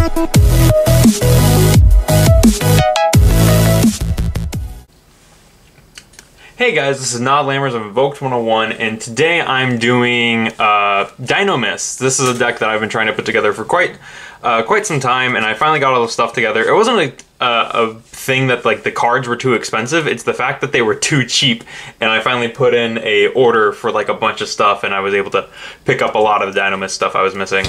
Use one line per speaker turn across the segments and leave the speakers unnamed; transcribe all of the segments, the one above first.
Hey guys, this is Nod Lammers of Invoked 101, and today I'm doing Dinomist. This is a deck that I've been trying to put together for quite some time, and I finally got all the stuff together. It wasn't a thing that like the cards were too expensive, it's the fact that they were too cheap, and I finally put in a order for like a bunch of stuff, and I was able to pick up a lot of the Dinomist stuff I was missing.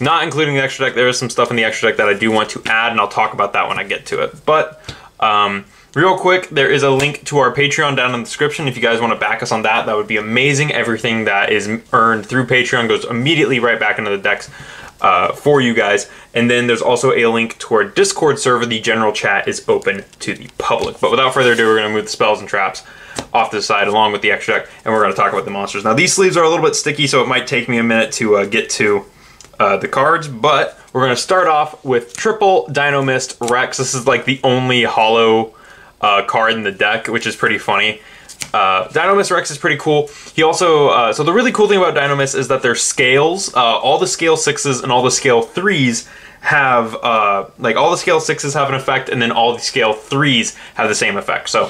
Not including the extra deck, there is some stuff in the extra deck that I do want to add, and I'll talk about that when I get to it. But real quick, there is a link to our Patreon down in the description. If you guys want to back us on that, that would be amazing. Everything that is earned through Patreon goes immediately right back into the decks for you guys. And then there's also a link to our Discord server. The general chat is open to the public. But without further ado, we're going to move the spells and traps off to the side along with the extra deck, and we're going to talk about the monsters. Now, these sleeves are a little bit sticky, so it might take me a minute to get to the cards, but we're going to start off with triple Dinomist Rex. This is like the only hollow card in the deck, which is pretty funny. Dinomist Rex is pretty cool. He also, so the really cool thing about Dinomist is that their scales, all the scale 6s and all the scale 3s have, like all the scale 6s have an effect, and then all the scale 3s have the same effect. So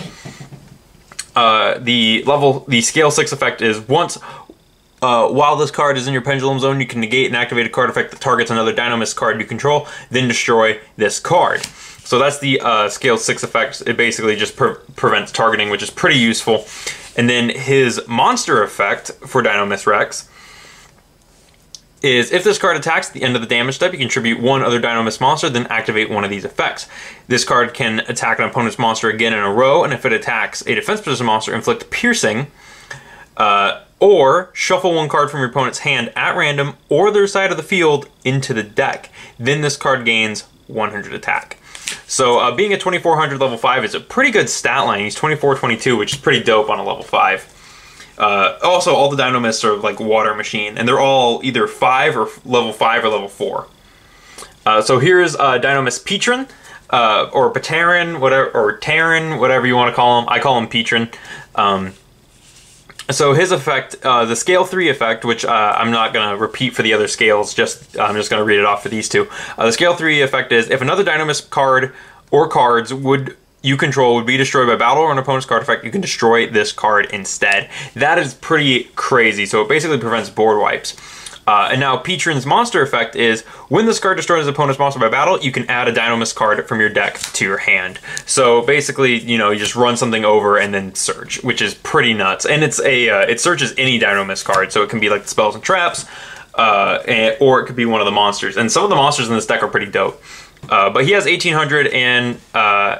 the scale 6 effect is once while this card is in your pendulum zone, you can negate and activate a card effect that targets another Dinomist card you control, then destroy this card. So that's the scale 6 effect. It basically just prevents targeting, which is pretty useful. And then his monster effect for Dinomist Rex is if this card attacks at the end of the damage step, you contribute one other Dinomist monster, then activate one of these effects. This card can attack an opponent's monster again in a row, and if it attacks a defense position monster, inflict piercing, or shuffle one card from your opponent's hand at random or their side of the field into the deck. Then this card gains 100 attack. So being a 2400 level 5 is a pretty good stat line. He's 24-22, which is pretty dope on a level 5. Also, all the Dinomists are like water machine, and they're all either 5 or level 4. So here's Dinomist Petron, or Pateran, whatever, or Terran, whatever you want to call him. I call him Petron. So his effect, the scale 3 effect, which I'm not going to repeat for the other scales, I'm just going to read it off for these two. The scale 3 effect is, if another Dinomist card or cards you control would be destroyed by battle or an opponent's card effect, you can destroy this card instead. That is pretty crazy, so it basically prevents board wipes. And now Petron's monster effect is, when this card destroys an opponent's monster by battle, you can add a Dinomist card from your deck to your hand. So basically, you know, you just run something over and then search, which is pretty nuts. And it's it searches any Dinomist card, so it can be like the spells and traps, or it could be one of the monsters. And some of the monsters in this deck are pretty dope. But he has 1800, and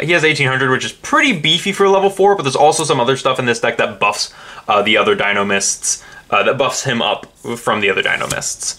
he has 1800, which is pretty beefy for level 4, but there's also some other stuff in this deck that buffs the other Dinomists, that buffs him up from the other Dinomists.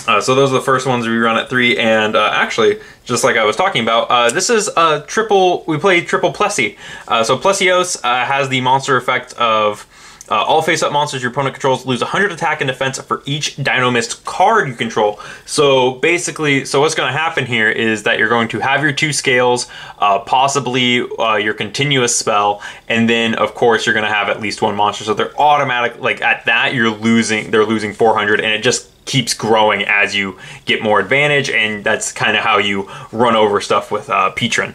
So those are the first ones we run at 3, and actually, just like I was talking about, this is a triple, we play triple Plessie. So Plesios has the monster effect of all face-up monsters your opponent controls lose 100 attack and defense for each Dinomist card you control. So basically, so what's going to happen here is that you're going to have your 2 scales, possibly your continuous spell, and then of course you're going to have at least 1 monster. So they're automatic, like at that they're losing 400, and it just keeps growing as you get more advantage, and that's kind of how you run over stuff with Petron.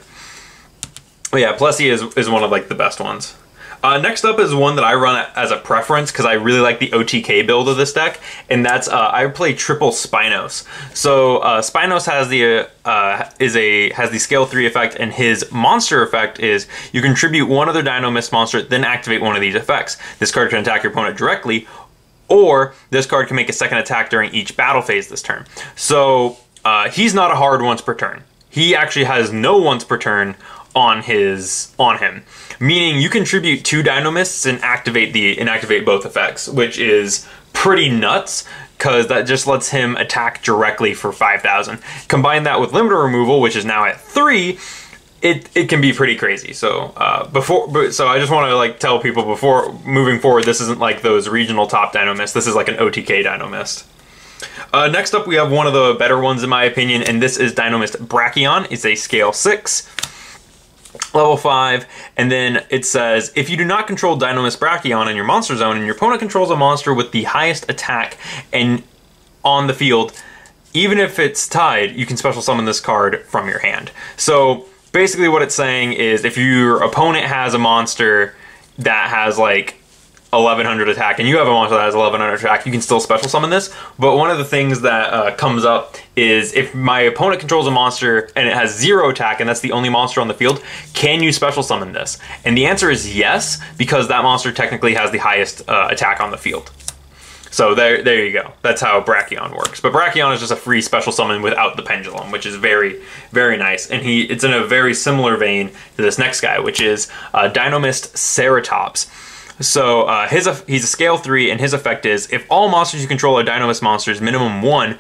But yeah, Plessie is one of like the best ones. Next up is one that I run as a preference because I really like the OTK build of this deck, and that's I play triple Spinos. So Spinos has the scale 3 effect, and his monster effect is you contribute one other Dinomist monster, then activate one of these effects. This card can attack your opponent directly, or this card can make a second attack during each battle phase this turn. So he's not a hard once per turn. He actually has no once per turn on him, meaning you contribute 2 Dinomists and activate both effects, which is pretty nuts because that just lets him attack directly for 5,000. Combine that with limiter removal, which is now at 3, it can be pretty crazy. So so I just want to like tell people before moving forward, this isn't like those regional top Dinomists. This is like an OTK Dinomist. Next up, we have one of the better ones in my opinion, and this is Dinomist Brachion. It's a scale 6. Level 5, and then it says, if you do not control Dinomist Brachion in your monster zone and your opponent controls a monster with the highest attack and on the field, even if it's tied, you can special summon this card from your hand. So basically what it's saying is if your opponent has a monster that has like 1100 attack and you have a monster that has 1100 attack, you can still special summon this. But one of the things that comes up is if my opponent controls a monster and it has 0 attack and that's the only monster on the field, can you special summon this? And the answer is yes, because that monster technically has the highest attack on the field. So there you go. That's how Brachion works. But Brachion is just a free special summon without the pendulum, which is very, very nice. And it's in a very similar vein to this next guy, which is Dinomist Ceratops. So he's a scale 3, and his effect is if all monsters you control are Dinomist monsters, minimum 1,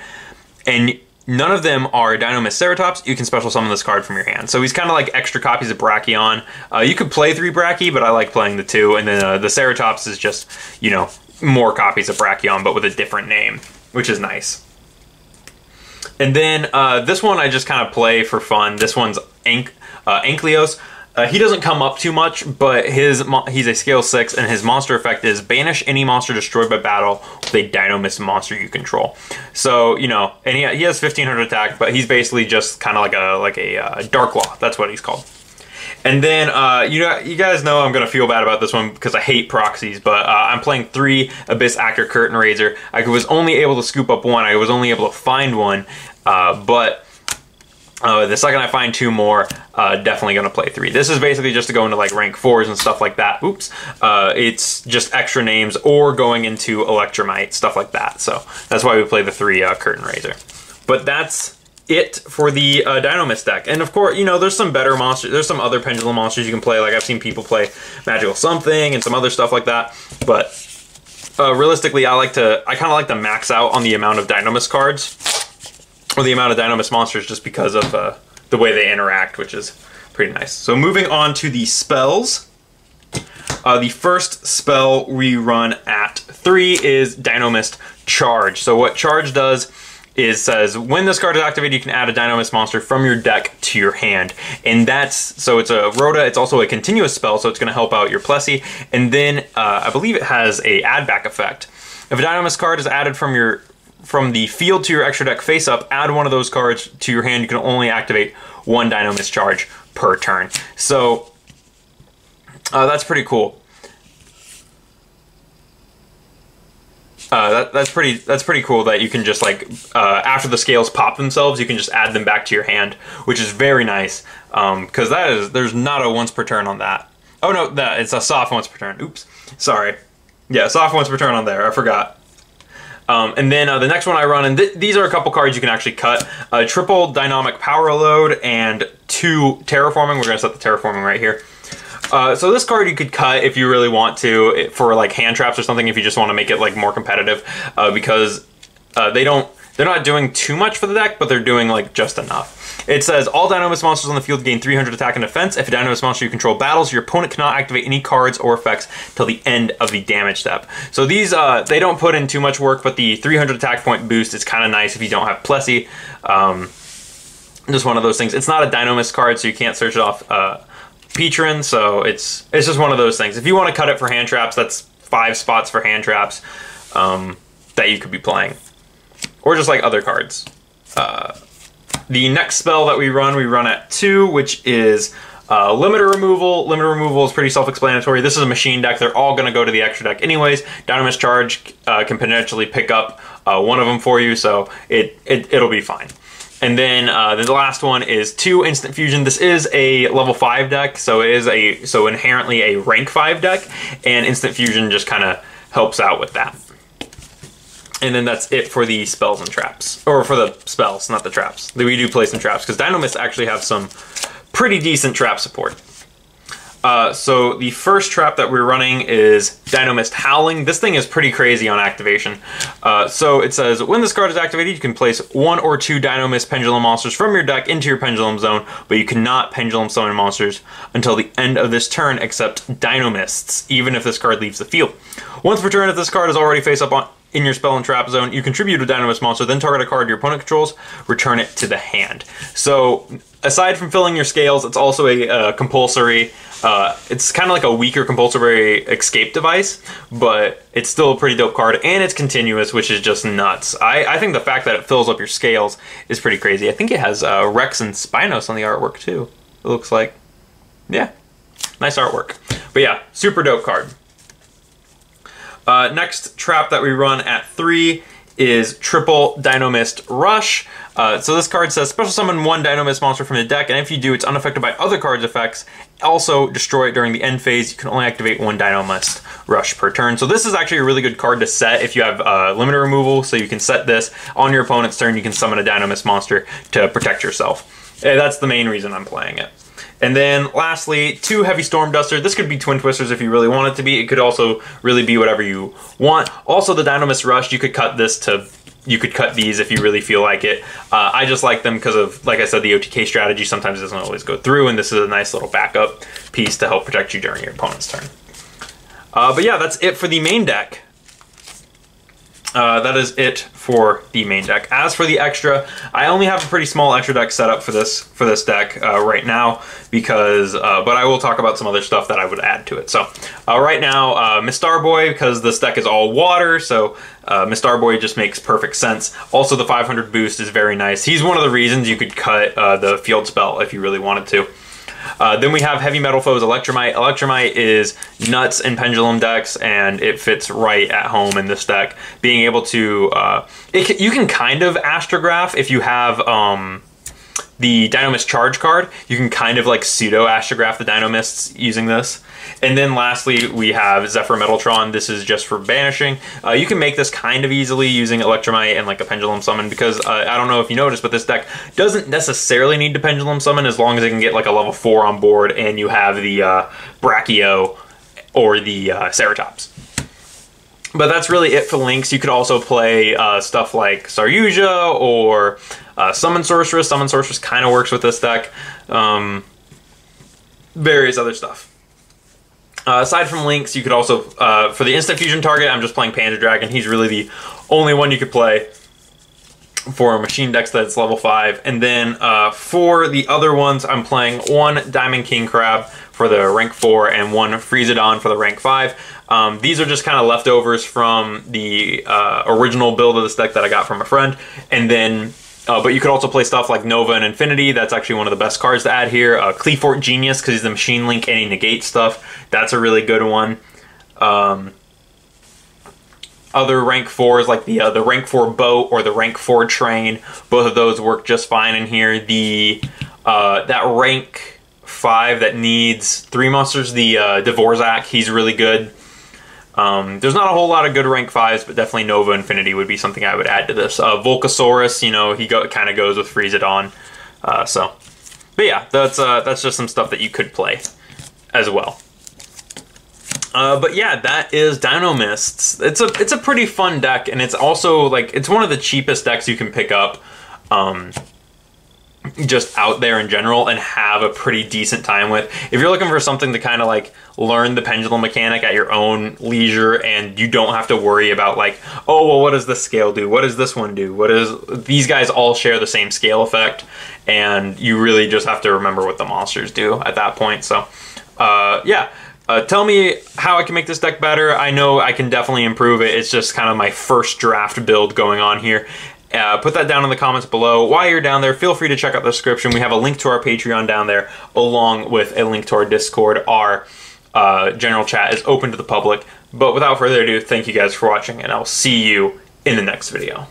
and none of them are Dinomist Ceratops, you can special summon this card from your hand. So he's kind of like extra copies of Brachion. You could play 3 Brachy, but I like playing the 2, and then the Ceratops is just, you know, more copies of Brachion, but with a different name, which is nice. And then this one I just kind of play for fun. This one's Ankleos. He doesn't come up too much, but he's a scale 6, and his monster effect is banish any monster destroyed by battle with a Dinomist monster you control. So, you know, and he has 1500 attack, but he's basically just kind of like a Dark Law. That's what he's called. And then, you guys know I'm going to feel bad about this one because I hate proxies, but I'm playing 3 Abyss Actor Curtain Raiser. I was only able to scoop up 1. I was only able to find 1, but the second I find 2 more, definitely going to play 3. This is basically just to go into like rank 4s and stuff like that. Oops. It's just extra names or going into Electromite, stuff like that. So that's why we play the 3 Curtain Raiser. But that's it for the Dinomist deck. And of course, you know, there's some better monsters. There's some other pendulum monsters you can play. Like I've seen people play Magical Something and some other stuff like that. But realistically, I kind of like to max out on the amount of Dinomist cards, or the amount of Dinomist monsters, just because of the way they interact, which is pretty nice. So moving on to the spells. The first spell we run at 3 is Dinomist Charge. So what Charge does is says when this card is activated, you can add a Dinomist monster from your deck to your hand. And so it's a Rhoda, it's also a continuous spell, so it's going to help out your Plessy. And then I believe it has a add back effect. If a Dinomist card is added from the field to your extra deck face up, add one of those cards to your hand. You can only activate 1 Dinomist Charge per turn. So that's pretty cool. That's pretty cool that you can just like after the scales pop themselves, you can just add them back to your hand, which is very nice because there's not a once per turn on that. Oh no, it's a soft once per turn. Oops, sorry. Yeah, soft once per turn on there. I forgot. And then the next one I run, and these are a couple cards you can actually cut. Triple Dynamic Power Load and 2 Terraforming. We're going to set the Terraforming right here. So this card you could cut if you really want to, for like hand traps or something, if you just want to make it like more competitive, because they're not doing too much for the deck, but they're doing like just enough. It says all Dinomist monsters on the field gain 300 attack and defense. If a Dinomist monster you control battles, your opponent cannot activate any cards or effects till the end of the damage step. So these, they don't put in too much work, but the 300 attack point boost is kind of nice if you don't have Plessy. Just one of those things. It's not a Dinomist card, so you can't search it off Petron, so it's just one of those things. If you want to cut it for hand traps, that's 5 spots for hand traps that you could be playing. Or just like other cards. The next spell that we run at 2, which is Limiter Removal. Limiter Removal is pretty self-explanatory. This is a machine deck. They're all going to go to the extra deck anyways. Dinomist Charge can potentially pick up one of them for you, so it'll be fine. And then the last one is 2 Instant Fusion. This is a level 5 deck, so it is inherently a rank 5 deck, and Instant Fusion just kind of helps out with that. And then that's it for the spells and traps. Or for the spells, not the traps. We do play some traps, because Dinomists actually have some pretty decent trap support. So the first trap that we're running is Dinomist Howling. This thing is pretty crazy on activation. So it says, when this card is activated, you can place 1 or 2 Dinomist Pendulum monsters from your deck into your Pendulum Zone, but you cannot Pendulum Summon monsters until the end of this turn except Dinomists, even if this card leaves the field. Once per turn, if this card is already face up in your spell and trap zone, you contribute a Dinomist monster, then target a card your opponent controls, return it to the hand. So aside from filling your scales, it's also a compulsory, it's kind of like a weaker compulsory escape device, but it's still a pretty dope card, and it's continuous, which is just nuts. I think the fact that it fills up your scales is pretty crazy. I think it has Rex and Spinos on the artwork too, it looks like. Yeah, nice artwork. But yeah, super dope card. Next trap that we run at 3 is triple Dinomist Rush. So this card says special summon 1 Dinomist monster from the deck, and if you do, it's unaffected by other cards' effects. Also, destroy it during the end phase. You can only activate 1 Dinomist Rush per turn. So this is actually a really good card to set if you have limiter removal, so you can set this on your opponent's turn. You can summon a Dinomist monster to protect yourself. That's the main reason I'm playing it. And then lastly, 2 Heavy Storm Duster. This could be Twin Twisters if you really want it to be. It could also really be whatever you want. Also the Dinomist Rush, you could cut this to, you could cut these if you really feel like it. I just like them because of, like I said, the OTK strategy sometimes doesn't always go through, and this is a nice little backup piece to help protect you during your opponent's turn. But yeah, that's it for the main deck. That is it for the main deck. As for the extra, I only have a pretty small extra deck set up for this deck right now, because but I will talk about some other stuff that I would add to it. So right now, Miss Starboy, because this deck is all water, so Miss Starboy just makes perfect sense. Also, the 500 boost is very nice. He's one of the reasons you could cut the field spell if you really wanted to. Then we have Heavy Metal Foes Electromite. Electromite is nuts in Pendulum decks, and it fits right at home in this deck. Being able to, you can kind of Astrograph if you have the Dinomist Charge card. You can kind of like pseudo Astrograph the Dinomists using this. And then lastly, we have Zephyr Metaltron. This is just for banishing. You can make this kind of easily using Electromite and like a Pendulum Summon, because I don't know if you noticed, but this deck doesn't necessarily need to Pendulum Summon as long as it can get like a level 4 on board and you have the Brachio or the Ceratops. But that's really it for links. You could also play stuff like Saryuja or Summon Sorceress. Summon Sorceress kind of works with this deck. Various other stuff. Aside from links, you could also, for the instant fusion target, I'm just playing Panda Dragon. He's really the only one you could play for machine decks that's level 5. And then for the other ones, I'm playing 1 Diamond King Crab for the rank 4 and 1 Freezodon for the rank 5. These are just kind of leftovers from the original build of this deck that I got from a friend. And then but you could also play stuff like Nova and Infinity. That's actually one of the best cards to add here. Cleafort Genius, because he's the machine link and he negates stuff. That's a really good one. Other rank 4s like the rank 4 Boat or the rank 4 Train. Both of those work just fine in here. The that rank 5 that needs 3 monsters, the Dvorak, he's really good. There's not a whole lot of good rank 5s, but definitely Nova Infinity would be something I would add to this. Volcasaurus, you know, he kind of goes with Freezodon. But yeah, that's just some stuff that you could play as well. But yeah, that is Dinomists. It's a pretty fun deck, and it's also like it's one of the cheapest decks you can pick up. Just out there in general and have a pretty decent time with. If you're looking for something to kind of like learn the pendulum mechanic at your own leisure, and you don't have to worry about like, oh well, what does this scale do, what does this one do, these guys all share the same scale effect, and you really just have to remember what the monsters do at that point. So yeah, tell me how I can make this deck better. I know I can definitely improve it. It's just kind of my first draft build going on here. Put that down in the comments below. While you're down there, feel free to check out the description. We have a link to our Patreon down there, along with a link to our Discord. Our general chat is open to the public. But without further ado, thank you guys for watching, and I'll see you in the next video.